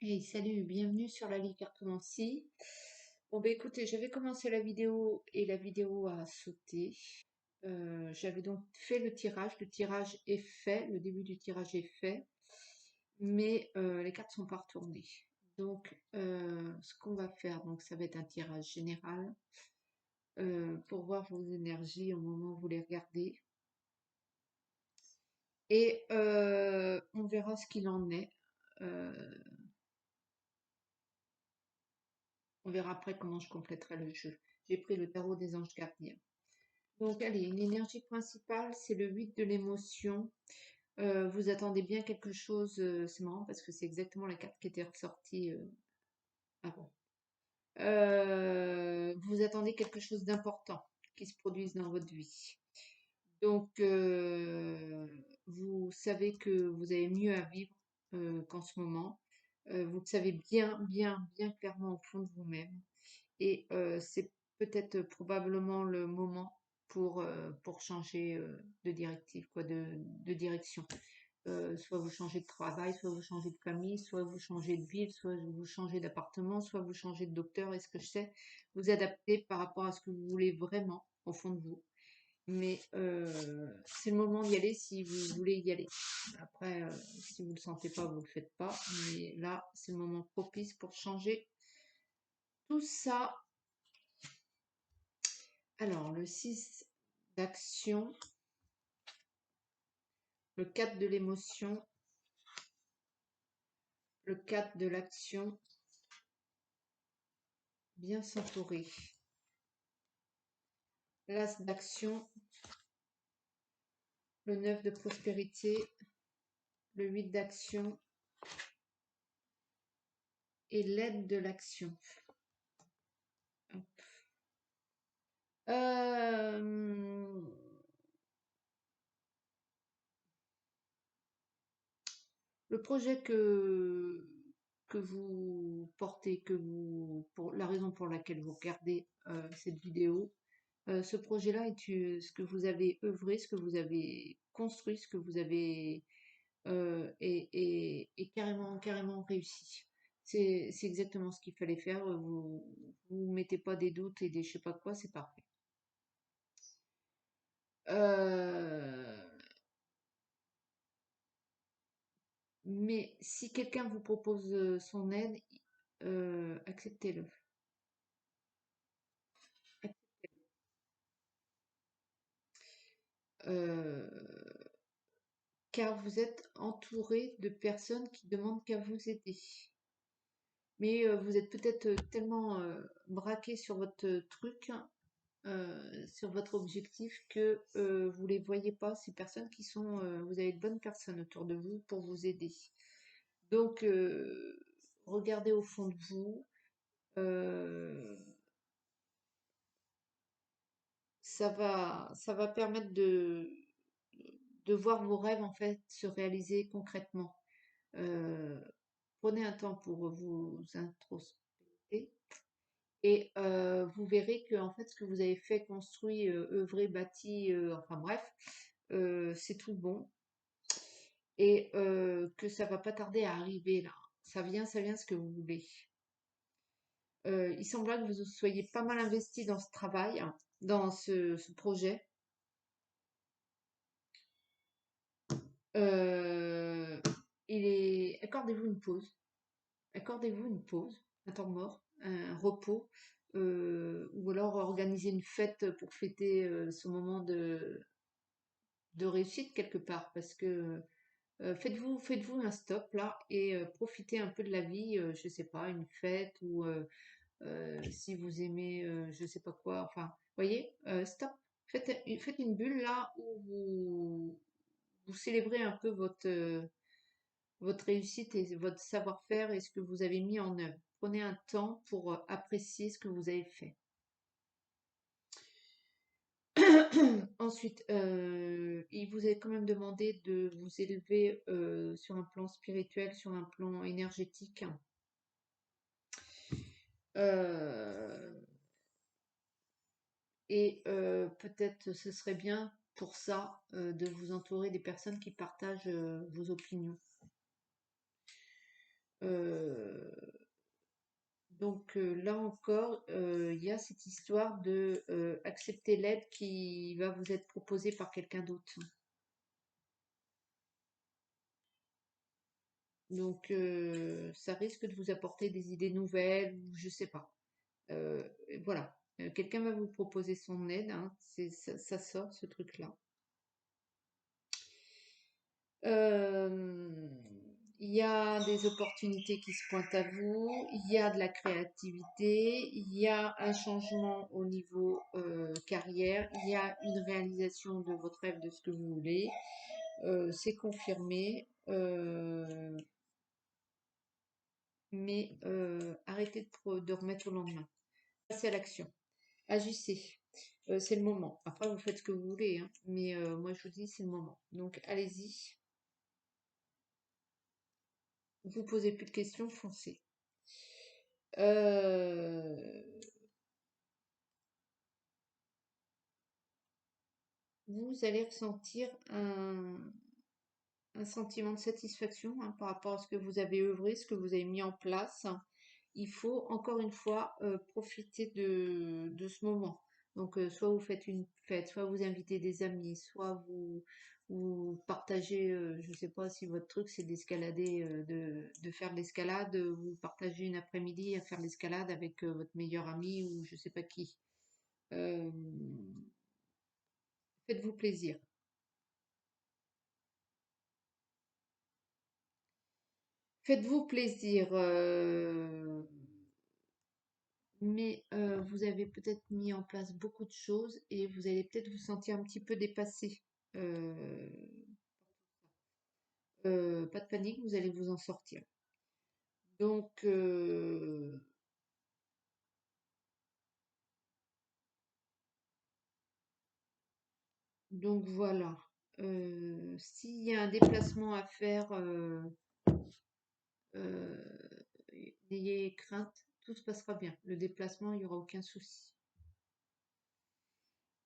Hey, salut, bienvenue sur la Ligue Cartomancie. Bon, bah écoutez, j'avais commencé la vidéo et la vidéo a sauté. J'avais donc fait le tirage est fait, le début du tirage est fait, mais les cartes sont pas retournées. Donc, ce qu'on va faire, donc ça va être un tirage général pour voir vos énergies au moment où vous les regardez. Et on verra ce qu'il en est. Euh, on verra après comment je compléterai le jeu. J'ai pris le tarot des anges gardiens. Donc, allez, une énergie principale, c'est le 8 de l'émotion. Vous attendez bien quelque chose, c'est marrant parce que c'est exactement la carte qui était ressortie avant. Vous attendez quelque chose d'important qui se produise dans votre vie. Donc, vous savez que vous avez mieux à vivre qu'en ce moment. Vous le savez bien clairement au fond de vous-même. Et c'est peut-être probablement le moment pour changer de directive, quoi, de direction. Soit vous changez de travail, soit vous changez de famille, soit vous changez de ville, soit vous changez d'appartement, soit vous changez de docteur, est-ce que je sais, vous adaptez par rapport à ce que vous voulez vraiment au fond de vous. Mais c'est le moment d'y aller si vous voulez y aller. Après, si vous ne le sentez pas, vous ne le faites pas. Mais là, c'est le moment propice pour changer tout ça. Alors, le 6 d'action, le 4 de l'émotion, le 4 de l'action, bien s'entourer. L'as d'action, le 9 de prospérité, le 8 d'action et l'aide de l'action. Euh, le projet que vous portez, pour la raison pour laquelle vous regardez cette vidéo, ce projet-là est ce que vous avez œuvré, ce que vous avez construit, ce que vous avez est carrément réussi. C'est exactement ce qu'il fallait faire. Vous mettez pas des doutes et des je sais pas quoi, c'est parfait. Euh, mais si quelqu'un vous propose son aide, acceptez-le. Euh, car vous êtes entouré de personnes qui demandent qu'à vous aider. Mais vous êtes peut-être tellement braqué sur votre truc, sur votre objectif, que vous les voyez pas, ces personnes qui sont, vous avez de bonnes personnes autour de vous pour vous aider. Donc, regardez au fond de vous. euh, ça va permettre de voir vos rêves en fait se réaliser concrètement. Euh, prenez un temps pour vous introspecter. Et vous verrez que en fait, ce que vous avez fait, construit, œuvré, bâti, enfin bref, c'est tout bon et que ça va pas tarder à arriver là. Ça vient ce que vous voulez. Il semblerait que vous soyez pas mal investi dans ce travail, hein, dans ce projet. Euh, accordez-vous une pause. Accordez-vous une pause, un temps mort, un repos, ou alors organisez une fête pour fêter ce moment de réussite quelque part, parce que faites-vous un stop là et profitez un peu de la vie, je sais pas, une fête ou si vous aimez, je sais pas quoi, enfin, voyez, stop, faites une bulle là où vous célébrez un peu votre réussite et votre savoir-faire et ce que vous avez mis en œuvre. Prenez un temps pour apprécier ce que vous avez fait. Ensuite, il vous a quand même demandé de vous élever sur un plan spirituel, sur un plan énergétique. Euh, et peut-être ce serait bien pour ça de vous entourer des personnes qui partagent vos opinions. Euh, donc là encore, il y a cette histoire de accepter l'aide qui va vous être proposée par quelqu'un d'autre. Donc ça risque de vous apporter des idées nouvelles, ou je sais pas. Euh, voilà. Quelqu'un va vous proposer son aide, hein. Ça sort ce truc-là. Euh, il y a des opportunités qui se pointent à vous, il y a de la créativité, il y a un changement au niveau carrière, il y a une réalisation de votre rêve, de ce que vous voulez. C'est confirmé, mais arrêtez de remettre au lendemain. Passez à l'action. Agissez. C'est le moment. Après, vous faites ce que vous voulez, hein, mais moi, je vous dis, c'est le moment. Donc, allez-y. Vous posez plus de questions, foncez. Euh, vous allez ressentir un sentiment de satisfaction, hein, par rapport à ce que vous avez œuvré, ce que vous avez mis en place. Il faut encore une fois profiter de ce moment. Donc soit vous faites une fête, soit vous invitez des amis, soit vous partagez, je ne sais pas si votre truc c'est d'escalader, de faire de l'escalade, vous partagez une après-midi à faire de l'escalade avec votre meilleur ami ou je ne sais pas qui. Euh, faites-vous plaisir. Faites-vous plaisir. Mais vous avez peut-être mis en place beaucoup de choses et vous allez peut-être vous sentir un petit peu dépassé. Euh, pas de panique, vous allez vous en sortir. Donc, donc voilà. S'il y a un déplacement à faire, euh, n'ayez crainte, tout se passera bien. Le déplacement, il n'y aura aucun souci.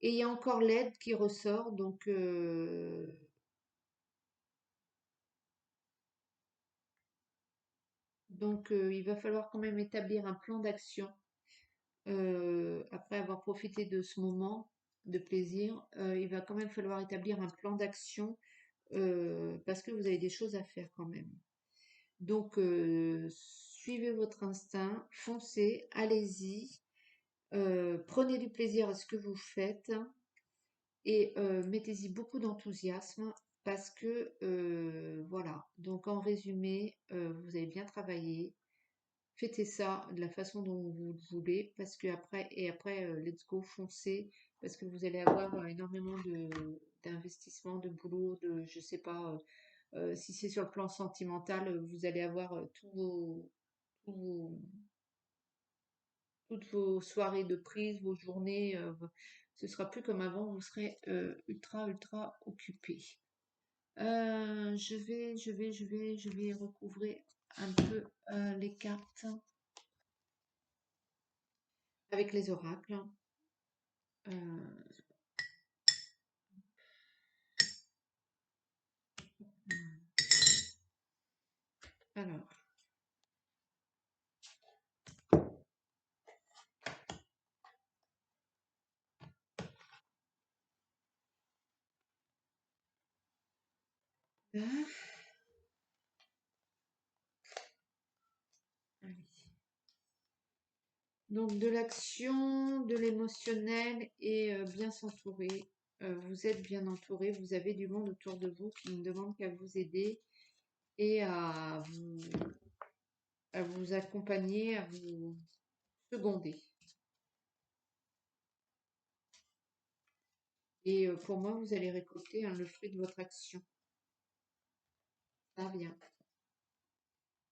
Et il y a encore l'aide qui ressort, donc il va falloir quand même établir un plan d'action après avoir profité de ce moment de plaisir. Il va quand même falloir établir un plan d'action parce que vous avez des choses à faire quand même. Donc suivez votre instinct, foncez, allez-y, prenez du plaisir à ce que vous faites et mettez-y beaucoup d'enthousiasme parce que voilà. Donc en résumé, vous avez bien travaillé. Fêtez ça de la façon dont vous le voulez, parce que après, let's go, foncez, parce que vous allez avoir énormément d'investissement, de boulot, je sais pas, si c'est sur le plan sentimental, vous allez avoir tous vos- toutes vos soirées de prise, vos journées, ce sera plus comme avant, vous serez ultra occupé. Je vais recouvrir un peu les cartes avec les oracles. Euh, alors, là, ah oui. Donc de l'action, de l'émotionnel et bien s'entourer. Vous êtes bien entouré, vous avez du monde autour de vous qui ne demande qu'à vous aider et à vous accompagner, à vous seconder. Et pour moi, vous allez récolter, hein, le fruit de votre action. Ça vient,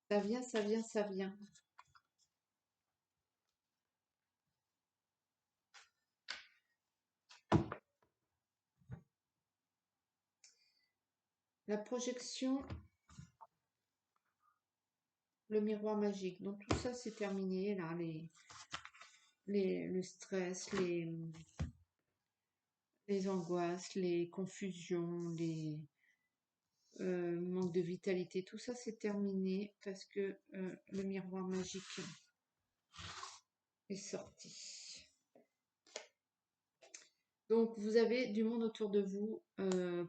ça vient, ça vient, ça vient. La projection, le miroir magique. Donc tout ça, c'est terminé là, le stress, les angoisses, les confusions, manque de vitalité, tout ça c'est terminé parce que le miroir magique est sorti. Donc vous avez du monde autour de vous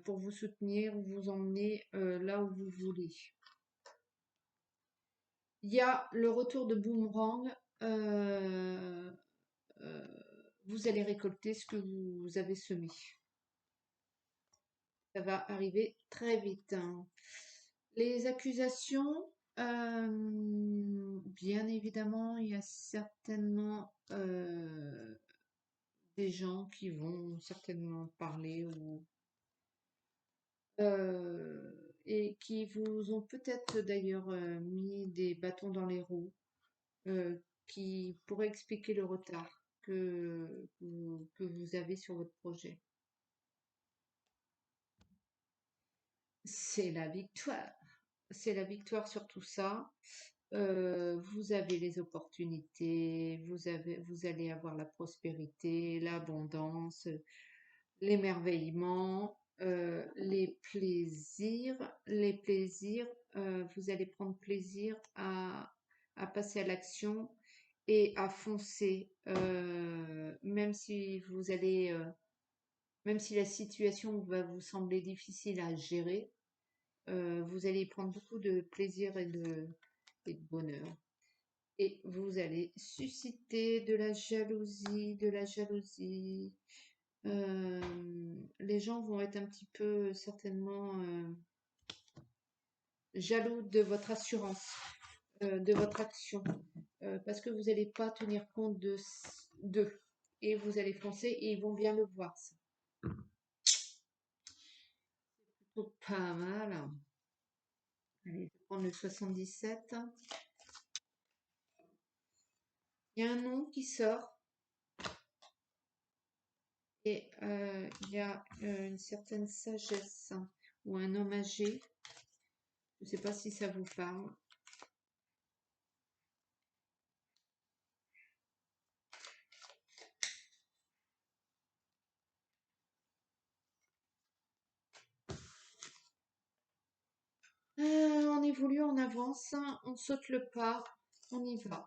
pour vous soutenir, vous emmener là où vous voulez. Il y a le retour de boomerang. Euh, vous allez récolter ce que vous avez semé. Ça va arriver très vite, hein. Les accusations, bien évidemment, il y a certainement des gens qui vont certainement parler et qui vous ont peut-être d'ailleurs mis des bâtons dans les roues, qui pourraient expliquer le retard que vous avez sur votre projet. C'est la victoire. C'est la victoire sur tout ça. Vous avez les opportunités, vous allez avoir la prospérité, l'abondance, l'émerveillement, les plaisirs. Vous allez prendre plaisir à passer à l'action et à foncer, même si la situation va vous sembler difficile à gérer, vous allez y prendre beaucoup de plaisir et de bonheur. Et vous allez susciter de la jalousie, de la jalousie. Les gens vont être un petit peu certainement jaloux de votre assurance, de votre action, parce que vous n'allez pas tenir compte d'eux. Et vous allez foncer et ils vont bien le voir, ça. Plutôt pas mal. Allez, je vais prendre le 77. Il y a un nom qui sort et il y a une certaine sagesse ou un homme âgé. Je ne sais pas si ça vous parle. On évolue, on avance, on saute le pas, on y va.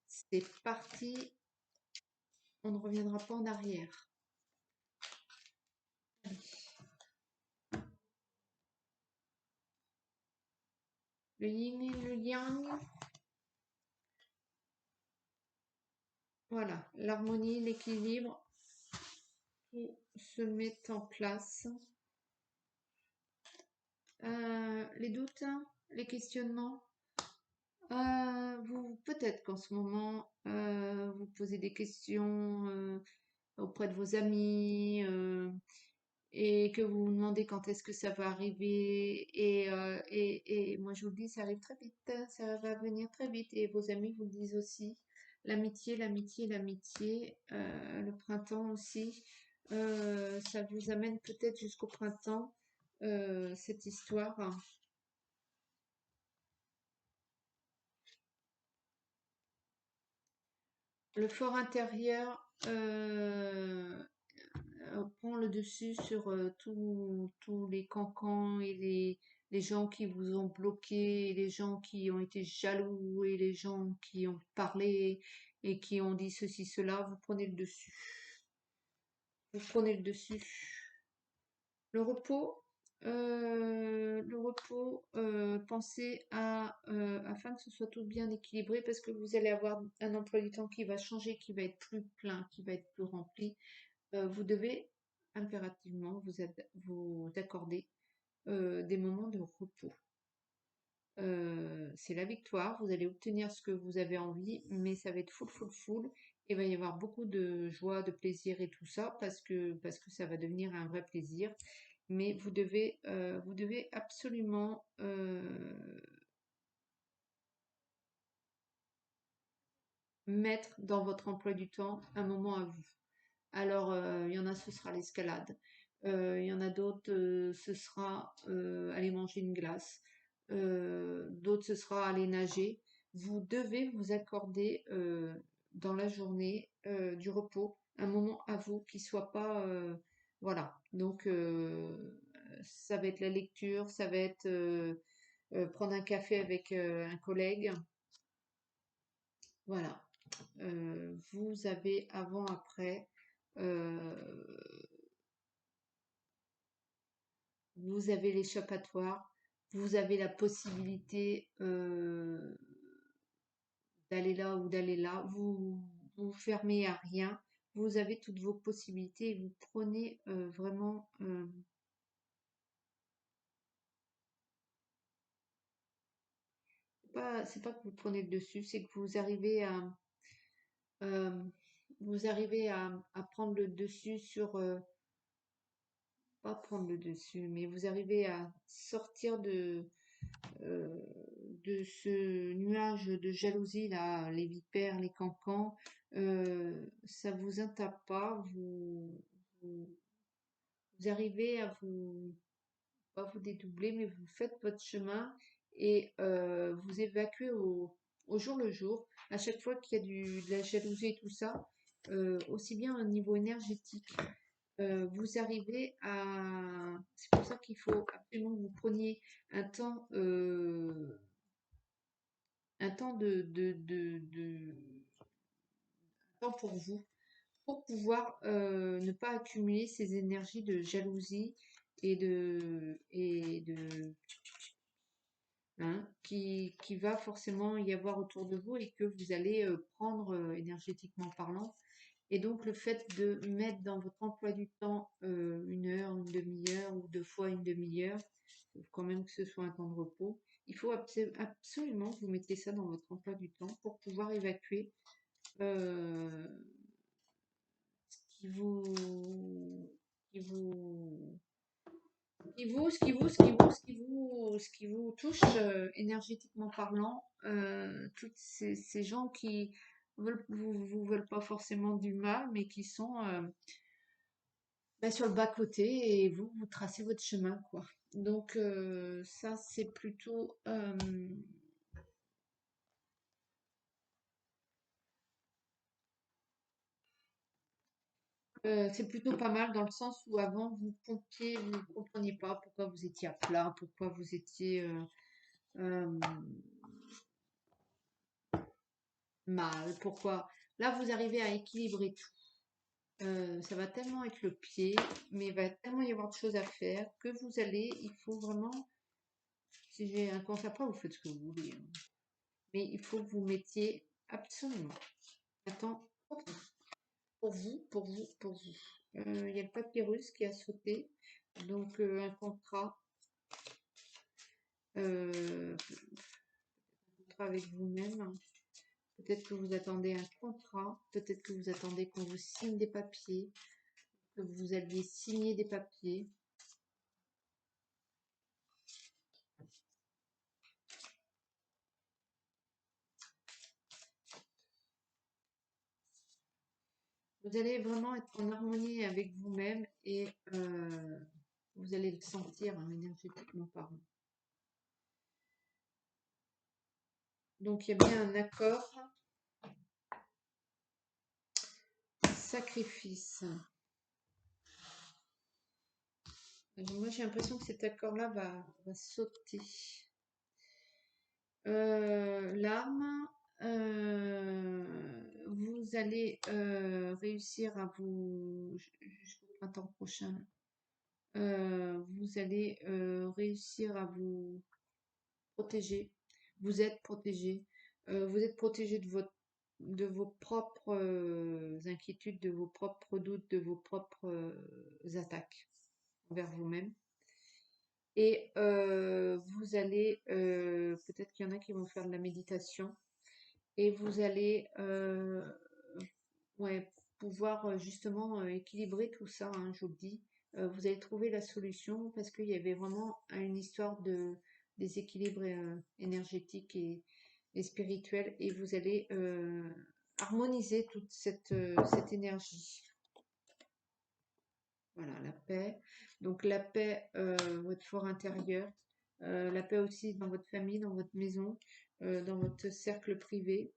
C'est parti, on ne reviendra pas en arrière. Le yin et le yang. Voilà, l'harmonie, l'équilibre, tout se met en place. Les doutes, les questionnements. Peut-être qu'en ce moment, vous posez des questions auprès de vos amis et que vous vous demandez quand est-ce que ça va arriver. Et moi, je vous le dis, ça arrive très vite, hein, ça va venir très vite. Et vos amis vous le disent aussi. L'amitié, l'amitié, l'amitié, le printemps aussi. Ça vous amène peut-être jusqu'au printemps, cette histoire. Le fort intérieur prend le dessus sur tous les cancans et les gens qui vous ont bloqué, et les gens qui ont été jaloux, et les gens qui ont parlé et qui ont dit ceci, cela. Vous prenez le dessus. Vous prenez le dessus. Le repos, pensez afin que ce soit tout bien équilibré parce que vous allez avoir un emploi du temps qui va changer, qui va être plus plein, qui va être plus rempli. Vous devez impérativement vous accorder des moments de repos. C'est la victoire, vous allez obtenir ce que vous avez envie, mais ça va être full, full, full. Et il va y avoir beaucoup de joie, de plaisir et tout ça parce que ça va devenir un vrai plaisir. Mais vous devez absolument mettre dans votre emploi du temps un moment à vous. Alors, il y en a, ce sera l'escalade. Il y en a d'autres, ce sera aller manger une glace. D'autres, ce sera aller nager. Vous devez vous accorder dans la journée du repos, un moment à vous qui soit pas, voilà. Donc, ça va être la lecture, ça va être prendre un café avec un collègue. Voilà. Vous avez avant, après, euh, vous avez l'échappatoire, vous avez la possibilité d'aller là ou d'aller là, vous fermez à rien, vous avez toutes vos possibilités et vous prenez vraiment, c'est pas que vous prenez le dessus, c'est que euh, vous arrivez à prendre le dessus sur, pas prendre le dessus, mais vous arrivez à sortir euh, de ce nuage de jalousie là, les vipères, les cancans, ça vous intape pas, vous, vous arrivez à pas vous dédoubler, mais vous faites votre chemin et vous évacuez au jour le jour. À chaque fois qu'il y a de la jalousie et tout ça, aussi bien au niveau énergétique, vous arrivez à. C'est pour ça qu'il faut absolument que vous preniez un temps, euh, un temps un temps pour vous, pour pouvoir ne pas accumuler ces énergies de jalousie et de hein, qui va forcément y avoir autour de vous et que vous allez prendre énergétiquement parlant. Et donc le fait de mettre dans votre emploi du temps 1 heure, une demi-heure ou 2 fois une demi-heure, faut quand même que ce soit un temps de repos, il faut absolument que vous mettez ça dans votre emploi du temps pour pouvoir évacuer euh, ce qui vous ce qui vous touche énergétiquement parlant, toutes ces gens qui vous veulent pas forcément du mal, mais qui sont sur le bas-côté et vous tracez votre chemin, quoi. Donc ça, c'est plutôt pas mal dans le sens où avant, vous ne compreniez pas pourquoi vous étiez à plat, pourquoi vous étiez euh, mal, pourquoi. Là, vous arrivez à équilibrer tout. Ça va tellement être le pied, mais il va tellement y avoir de choses à faire que il faut vraiment, si j'ai un conseil après, vous faites ce que vous voulez, hein. Mais il faut que vous mettiez absolument un temps pour vous, pour vous, pour vous. Il y a le papyrus qui a sauté, donc un euh, contrat avec vous-même. Peut-être que vous attendez un contrat, peut-être que vous attendez qu'on vous signe des papiers, que vous alliez signer des papiers. Vous allez vraiment être en harmonie avec vous-même et vous allez le sentir hein, énergétiquement parlant. Donc il y a bien un accord sacrifice. Moi j'ai l'impression que cet accord-là va sauter. L'arme, vous allez réussir à vous, jusqu'au printemps prochain, vous allez réussir à vous protéger. Vous êtes protégé. Vous êtes protégé de vos propres inquiétudes, de vos propres doutes, de vos propres attaques envers vous-même. Et vous allez, peut-être qu'il y en a qui vont faire de la méditation, et vous allez ouais, pouvoir justement équilibrer tout ça, hein, je vous le dis. Vous allez trouver la solution parce qu'il y avait vraiment une histoire de déséquilibre énergétique et spirituel, et vous allez harmoniser toute cette énergie. Voilà, la paix. Donc la paix, votre fort intérieur, la paix aussi dans votre famille, dans votre maison, dans votre cercle privé.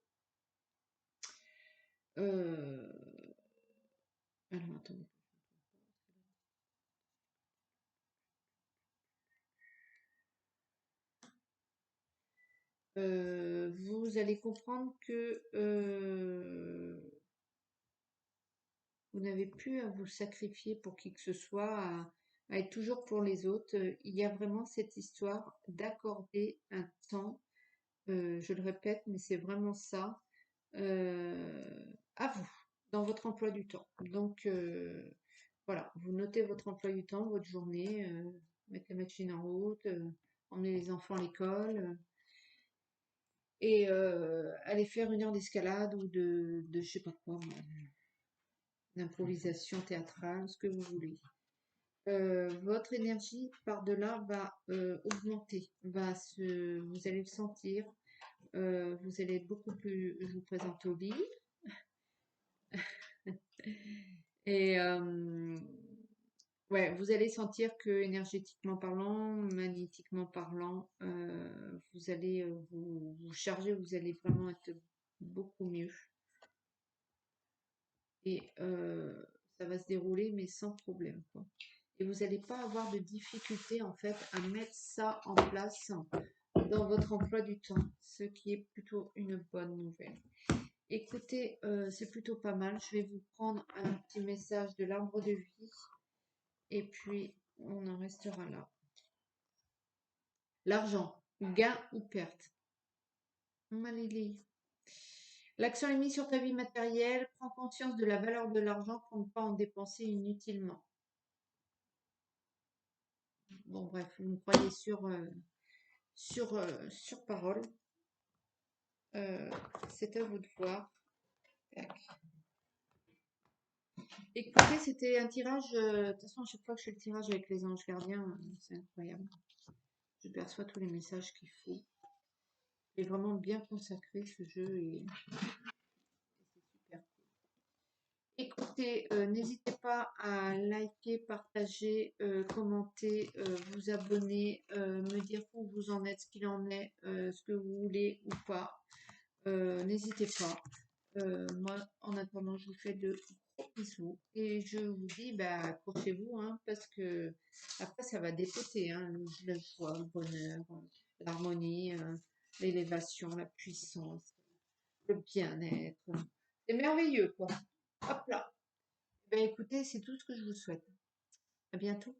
Euh, alors attendez. Vous allez comprendre que vous n'avez plus à vous sacrifier pour qui que ce soit, à être toujours pour les autres. Il y a vraiment cette histoire d'accorder un temps, je le répète, mais c'est vraiment ça, à vous, dans votre emploi du temps. Donc voilà, vous notez votre emploi du temps, votre journée, mettez la machine en route, emmenez les enfants à l'école, et allez faire 1 heure d'escalade ou de je sais pas quoi, moi, d'improvisation théâtrale, ce que vous voulez. Votre énergie par-delà va augmenter, vous allez le sentir, vous allez être beaucoup plus, je vous présente au lit, et ouais, vous allez sentir que énergétiquement parlant, magnétiquement parlant, vous allez vous charger, vous allez vraiment être beaucoup mieux. Et ça va se dérouler, mais sans problème, quoi. Et vous n'allez pas avoir de difficulté, en fait, à mettre ça en place dans votre emploi du temps, ce qui est plutôt une bonne nouvelle. Écoutez, c'est plutôt pas mal. Je vais vous prendre un petit message de l'arbre de vie et puis on en restera là. L'argent, gain ou perte. Malili. L'accent est mis sur ta vie matérielle. Prends conscience de la valeur de l'argent pour ne pas en dépenser inutilement. Bon, bref, vous me croyez sur parole. C'est à vous de voir. Tac. Écoutez, c'était un tirage. De toute façon, à chaque fois que je fais le tirage avec les anges gardiens, c'est incroyable. Je perçois tous les messages qu'il faut. J'ai vraiment bien consacré ce jeu et c'est super. Écoutez, n'hésitez pas à liker, partager, commenter, vous abonner, me dire où vous en êtes, ce qu'il en est, ce que vous voulez ou pas. N'hésitez pas. Moi, en attendant, je vous fais de gros bisous et je vous dis, bah, accrochez-vous, hein, parce que après, ça va dépoter, hein, la joie, le bonheur, l'harmonie, l'élévation, la puissance, le bien-être. C'est merveilleux, quoi. Hop là. Ben, écoutez, c'est tout ce que je vous souhaite. À bientôt.